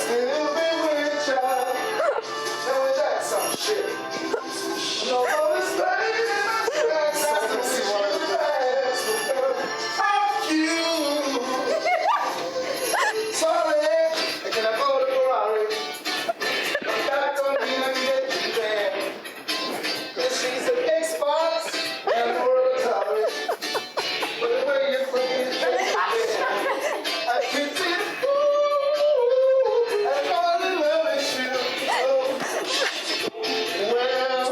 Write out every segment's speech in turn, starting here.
still be with ya. Now that's some shit. No more staying in the past. Fuck you. Sorry, can I go to Ferrari? I'm back on me and get you there. Cause she's an Xbox and we're a Atari. But the way you fucking take it, I can see the fool. I fall in love with you. Well,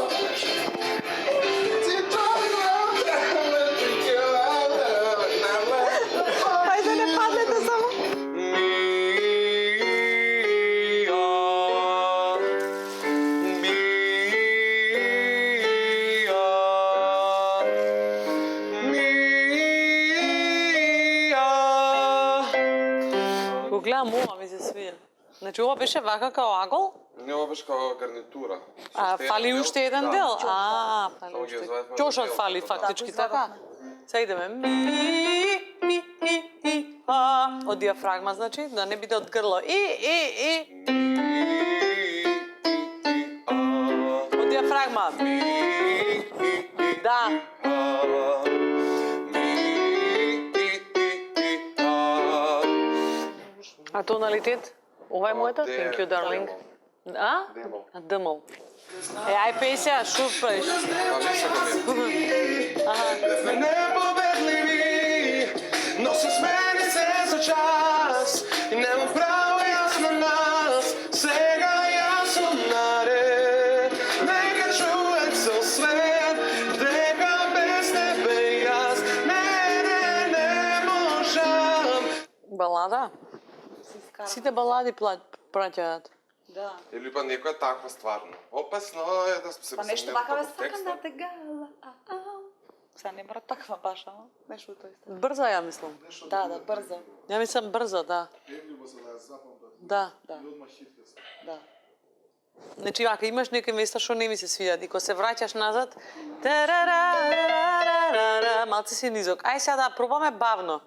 it's all around town with the girl I love. And I'm like, Haydi ne patladı zaman. Го гледам ова, ми се свија. Значи ова беше вака као агол, Не, ова беше као гарнитура. а фали уште еден дел. А, фали Само ги уште. извадивме Ќошот од фали делото, фактички, да. така? Сега идеме. А. Од диафрагма, значи, да не биде од грло. Од диафрагма. Да. А тоналитет? Ова е мојата? Thank you, darling. А? Демол. А, дъмъл. Ај пей сега, шо правиш? Па не се го ми. Непобедливи, но се смени се за час и нема право јас на нас. Сега јас сум наред, нека чуе цел свет, дека без тебе јас не можам. Балада? Сите балади праќаат. Да. Или па некоја таква стварно. Опасно е да се Па нешто вака бе сакам да те гала. Сега не мора таква баш, ама нешто тој стар. Брзо ја мислам. Да, да, брзо. Ја мислам брзо, да. Да. Да. Да. Значи, вака, имаш некои места што не ми се свијат и кога се враќаш назад, тарарарарарара, малце си низок. Ај сега да пробаме бавно.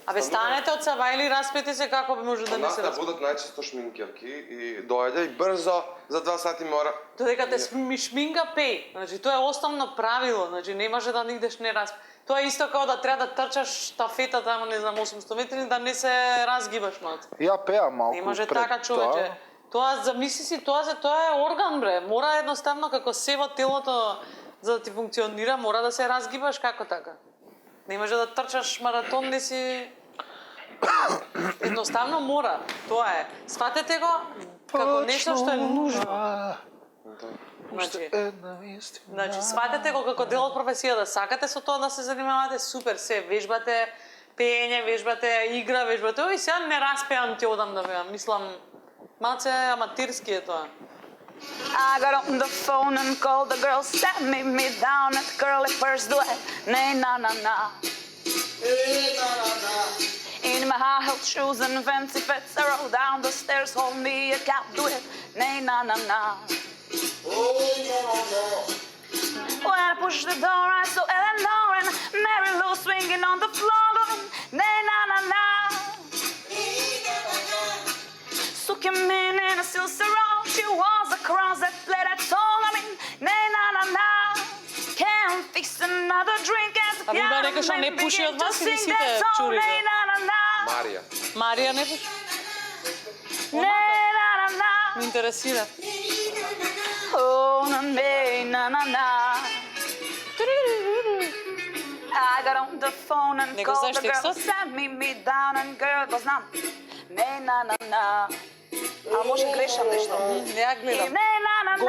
Абе, станете од сава или распете се како би може да не Нас се да распете. будат најчесто шминкерки и доаѓа и брзо за 2 сати мора. Додека те шминка пеј. Значи, тоа е основно правило. Значи, не може да нигдеш не распе. Тоа е исто како да треба да трчаш штафета тамо, не знам, 800 метри, да не се разгибаш малце. Ја пеам малку Не може пред така, човече. Тоа, замисли си, тоа е орган, бре. Мора едноставно, како се во телото, за да ти функционира, мора да се разгибаш како така. Не може да трчаш маратон, не си... Едноставно мора. Тоа е. Сватете го како нешто што е нужно. Значи, Значи, сватете го како дел од професијата. Сакате со тоа да се занимавате, супер, се вежбате, пеење, вежбате, игра, вежбате. Ој, сега не распеам ти одам да пеам. Мислам, малце аматирски е тоа. I got on the phone and called the girl, sat me down at girl at first duet. Nay, na na na. In my high-heeled shoes and fancy fits, I roll down the stairs, hold me a cab duet. Nay, na na na. When I pushed the door, I saw Eleanor and Mary Lou swinging on the floor, going, nay, na na na. So came in a silk sarong, she was a cross that played that song. I mean, nay, na na na. Can't fix another drink as the А ви има piano некој што не man пуши began од to вас или sing сите that song. чури Nay, го? na na na. Марија. Марија не пуши? Nay, na na na. Ме интересира. Oh, na na na na. I got on the phone and Не го called знаеш the girl, текстот? sat me down and girl го знам. Не на на на. А може грешам нешто. Не ја гледам. Не на на на.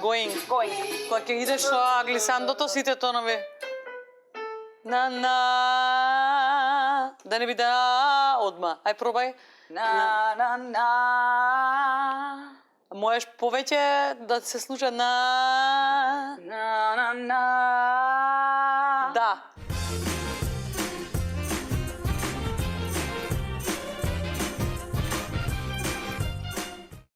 Going. Going. Кога ќе идеш со глисандото, сите тонови. На. Да не биде одма. Ај пробај. На на на. Можеш повеќе да се случи на. На на на. Да.